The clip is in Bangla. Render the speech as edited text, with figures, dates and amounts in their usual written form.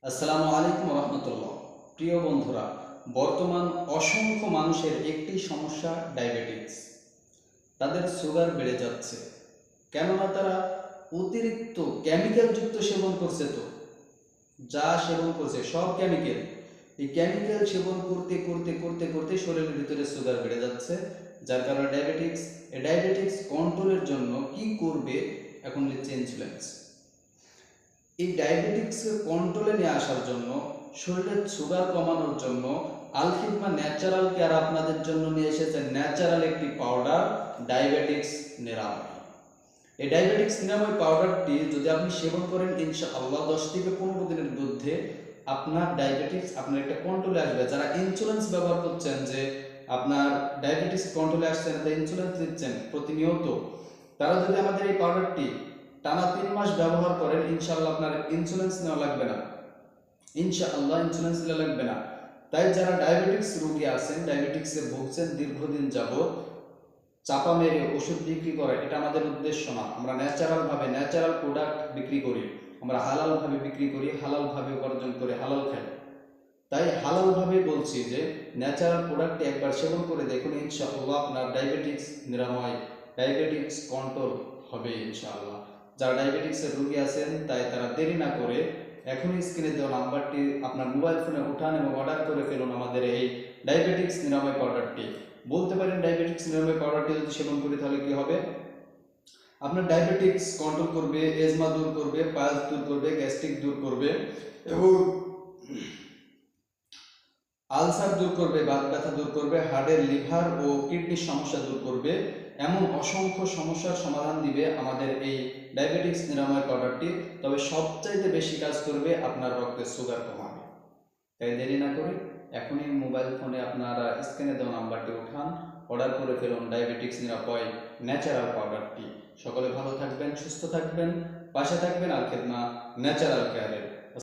আসসালামু আলাইকুম রহমতুল্লাহ। প্রিয় বন্ধুরা, বর্তমান অসংখ্য মানুষের একটি সমস্যা ডায়াবেটিস। তাদের সুগার বেড়ে যাচ্ছে, কেননা তারা অতিরিক্ত কেমিক্যালযুক্ত সেবন করছে। তো যা সেবন করছে সব কেমিক্যাল। এই কেমিক্যাল সেবন করতে করতে করতে করতে শরীরের ভিতরে সুগার বেড়ে যাচ্ছে, যার কারণে ডায়াবেটিক্স। এই ডায়াবেটিক্স কন্ট্রোলের জন্য কি করবে? এখন নিচ্ছে ইনসুলিন। এই ডায়াবেটিক্সকে কন্ট্রোলে নিয়ে আসার জন্য, শরীরের সুগার কমানোর জন্য আল খিদমা ন্যাচারাল কেয়ার আপনাদের জন্য নিয়ে এসেছে ন্যাচারাল একটি পাউডার, ডায়াবেটিক্স নিরাময়। এই ডায়াবেটিক্স নিরাময় পাউডারটি যদি আপনি সেবন করেন, ইনশাআল্লাহ 10 থেকে 15 দিনের মধ্যে আপনার ডায়াবেটিক্স আপনার একটা কন্ট্রোলে আসবে। যারা ইন্স্যুরেন্স ব্যবহার করছেন, যে আপনার ডায়াবেটিস কন্ট্রোলে আসছে না, তাই ইন্স্যুরেন্স দিচ্ছেন প্রতিনিয়ত, তারা যদি আমাদের এই পাউডারটি টানা 3 মাস ব্যবহার করেন, ইনশাআল্লাহ আপনার ইন্স্যুরেন্স নেওয়া লাগবে না। ইনশাআল্লাহ ইন্স্যুরেন্স নেওয়া লাগবে না। তাই যারা ডায়াবেটিক্স রোগী আছেন, ডায়াবেটিক্সে ভুগছেন দীর্ঘদিন যাবত, চাপা মেরে ওষুধ বিক্রি করে, এটা আমাদের উদ্দেশ্য না। আমরা ন্যাচারালভাবে ন্যাচারাল প্রোডাক্ট বিক্রি করি, আমরা হালালভাবে বিক্রি করি, হালালভাবে উপার্জন করে হালাল খাই। তাই হালালভাবে বলছি যে ন্যাচারাল প্রোডাক্টটি একবার সেবন করে দেখুন, ইনশাআল্লাহ আপনার ডায়াবেটিক্স নিরাময়, ডায়াবেটিক্স কন্ট্রোল হবে ইনশাআল্লাহ। যারা ডায়াবেটিক্সের রোগী আছেন, তাই তারা দেরি না করে এখনই স্ক্রিনে দেওয়া নাম্বারটি আপনার মোবাইল ফোনে উঠান এবং অর্ডার করে ফেলুন আমাদের এই ডায়াবেটিক্স নিরাময় পাউডারটি। বলতে পারেন, ডায়াবেটিক্স নিরাময় পাউডারটি যদি সেবন করি তাহলে কি হবে? আপনার ডায়াবেটিক্স কন্ট্রোল করবে, এজমা দূর করবে, পায়েস দূর করবে, গ্যাস্ট্রিক দূর করবে এবং আলসার দূর করবে, বাত ব্যথা দূর করবে, হার্টের, লিভার ও কিডনির সমস্যা দূর করবে। এমন অসংখ্য সমস্যার সমাধান দিবে আমাদের এই ডায়াবেটিক্স নিরাময় পাউডারটি। তবে সবচাইতে বেশি কাজ করবে আপনার রক্তের সুগার কমাবে। তাই দেরি না করে এখনই মোবাইল ফোনে আপনারা স্ক্রিনে দেওয়া নাম্বারটি উঠান, অর্ডার করে ফেলুন ডায়াবেটিক্স নিরাময় ন্যাচারাল পাউডারটি। সকলে ভালো থাকবেন, সুস্থ থাকবেন, পাশে থাকবেন আল খিদমা ন্যাচারাল কেয়ারের।